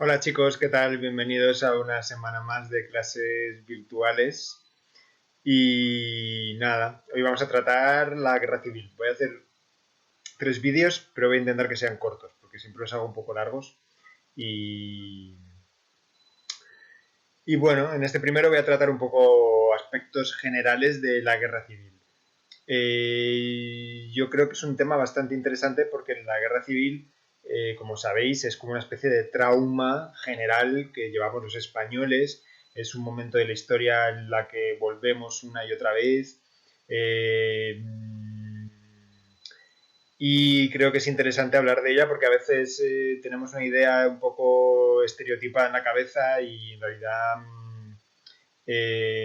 Hola chicos, ¿qué tal? Bienvenidos a una semana más de clases virtuales. Y nada, hoy vamos a tratar la guerra civil. Voy a hacer 3 vídeos, pero voy a intentar que sean cortos, porque siempre los hago un poco largos. Y, y bueno, en este primero voy a tratar un poco aspectos generales de la guerra civil. Yo creo que es un tema bastante interesante porque en la guerra civil, como sabéis, es como una especie de trauma general que llevamos los españoles. Es un momento de la historia en la que volvemos una y otra vez. Eh, y creo que es interesante hablar de ella porque a veces tenemos una idea un poco estereotipada en la cabeza y en realidad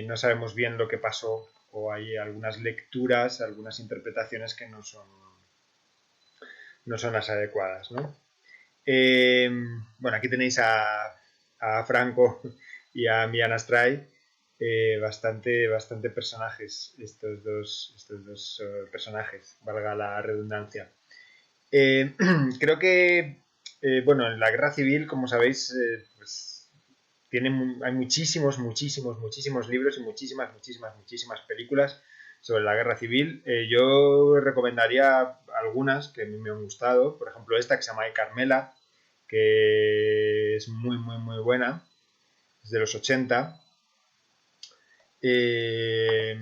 no sabemos bien lo que pasó o hay algunas lecturas, algunas interpretaciones que no son las adecuadas, ¿no? Eh, bueno, aquí tenéis a Franco y a Millán Astray, bastante personajes, estos dos personajes, valga la redundancia. Eh, Creo que, bueno, en la guerra civil, como sabéis, pues hay muchísimos libros y muchísimas películas sobre la guerra civil. Yo recomendaría algunas que a mí me han gustado, por ejemplo esta que se llama Carmela, que es muy buena, es de los 80. Eh,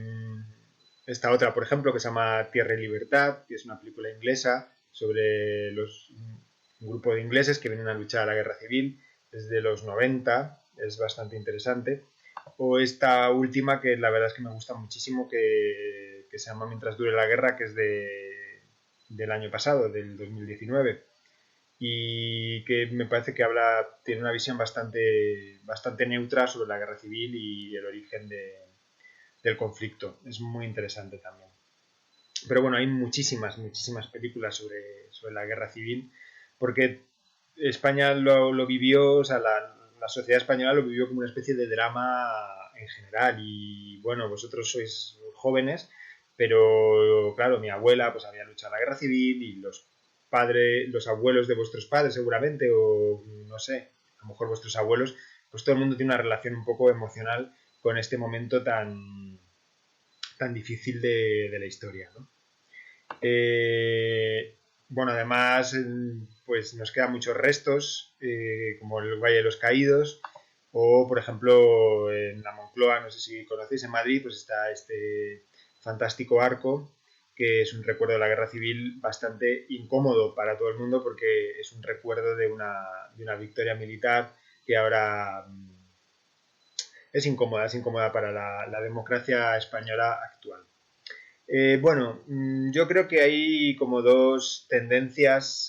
Esta otra, por ejemplo, que se llama Tierra y Libertad, que es una película inglesa sobre un grupo de ingleses que vienen a luchar a la guerra civil, es de los 90, es bastante interesante. O esta última, que la verdad es que me gusta muchísimo, que se llama Mientras dure la guerra, que es del año pasado, del 2019 y que me parece que tiene una visión bastante neutra sobre la guerra civil y el origen del conflicto. Es muy interesante también. Pero bueno, hay muchísimas películas sobre la guerra civil, porque España lo vivió, o sea, la sociedad española lo vivió como una especie de drama en general. Y bueno, vosotros sois jóvenes, pero claro, mi abuela pues había luchado en la guerra civil y los abuelos de vuestros padres seguramente, o no sé, a lo mejor vuestros abuelos, pues todo el mundo tiene una relación un poco emocional con este momento tan difícil de la historia, ¿no? Eh, bueno, además, pues nos quedan muchos restos, como el Valle de los Caídos, o por ejemplo en la Moncloa, no sé si conocéis, en Madrid, pues está este fantástico arco, que es un recuerdo de la guerra civil bastante incómodo para todo el mundo porque es un recuerdo de una victoria militar que ahora es incómoda para la democracia española actual. Bueno, yo creo que hay como dos tendencias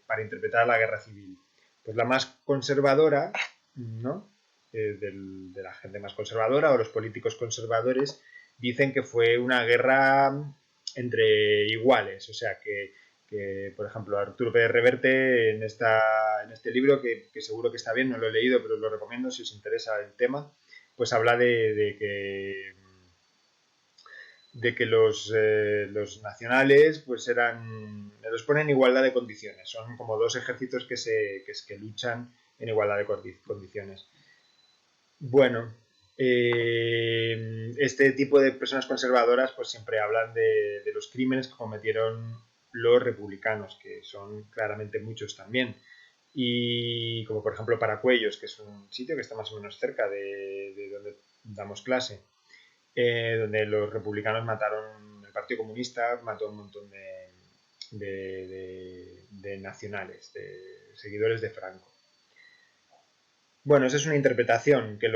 para interpretar la guerra civil. Pues la más conservadora, ¿no? De la gente más conservadora o los políticos conservadores dicen que fue una guerra entre iguales, o sea que por ejemplo, Arturo Pérez Reverte en este libro, que seguro que está bien, no lo he leído, pero lo recomiendo si os interesa el tema, pues habla de que los nacionales pues los ponen en igualdad de condiciones, son como dos ejércitos que luchan en igualdad de condiciones. Bueno, este tipo de personas conservadoras pues siempre hablan de los crímenes que cometieron los republicanos, que son claramente muchos también. Y como por ejemplo Paracuellos, que es un sitio que está más o menos cerca de donde damos clase, donde los republicanos el Partido Comunista mató un montón de nacionales, de seguidores de Franco. Bueno, esa es una interpretación, que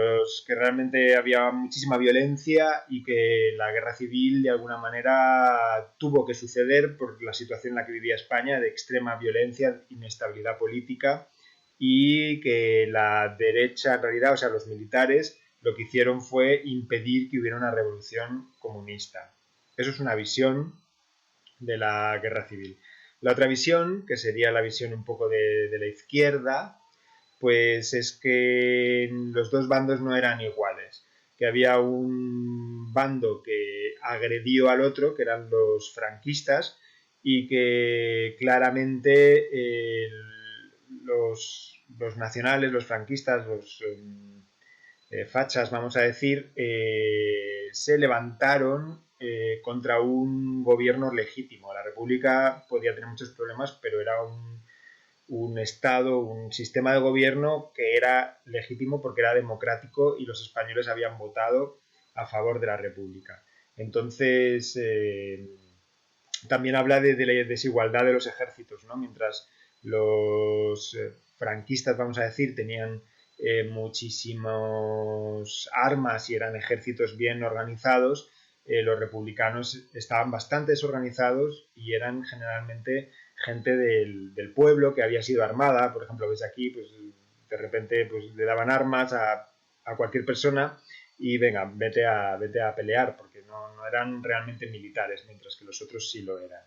realmente había muchísima violencia y que la guerra civil de alguna manera tuvo que suceder por la situación en la que vivía España, de extrema violencia, inestabilidad política, y que la derecha en realidad, o sea, los militares, lo que hicieron fue impedir que hubiera una revolución comunista. Eso es una visión de la guerra civil. La otra visión, que sería la visión un poco de la izquierda, pues es que los dos bandos no eran iguales, que había un bando que agredió al otro, que eran los franquistas, y que claramente los nacionales, los franquistas, los fachas, vamos a decir, se levantaron contra un gobierno legítimo. La República podía tener muchos problemas, pero era un Estado, un sistema de gobierno que era legítimo porque era democrático y los españoles habían votado a favor de la República. Entonces, también habla de la desigualdad de los ejércitos, ¿no? Mientras los franquistas, vamos a decir, tenían muchísimas armas y eran ejércitos bien organizados, los republicanos estaban bastante desorganizados y eran generalmente gente del pueblo que había sido armada. Por ejemplo, ves aquí, pues de repente pues, le daban armas a cualquier persona y venga, vete a pelear, porque no eran realmente militares, mientras que los otros sí lo eran.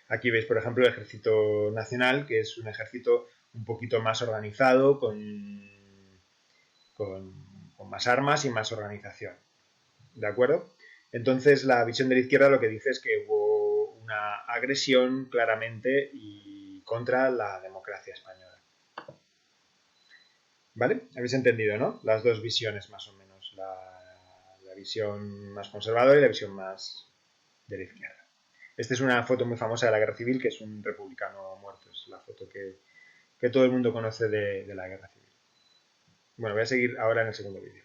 Aquí veis, por ejemplo, el Ejército Nacional, que es un ejército un poquito más organizado, con más armas y más organización. ¿De acuerdo? Entonces, la visión de la izquierda lo que dice es que hubo una agresión claramente y contra la democracia española. ¿Vale? Habéis entendido, ¿no? Las dos visiones más o menos. La visión más conservadora y la visión más de la izquierda. Esta es una foto muy famosa de la Guerra Civil, que es un republicano muerto. Es la foto que todo el mundo conoce de la Guerra Civil. Bueno, voy a seguir ahora en el segundo vídeo.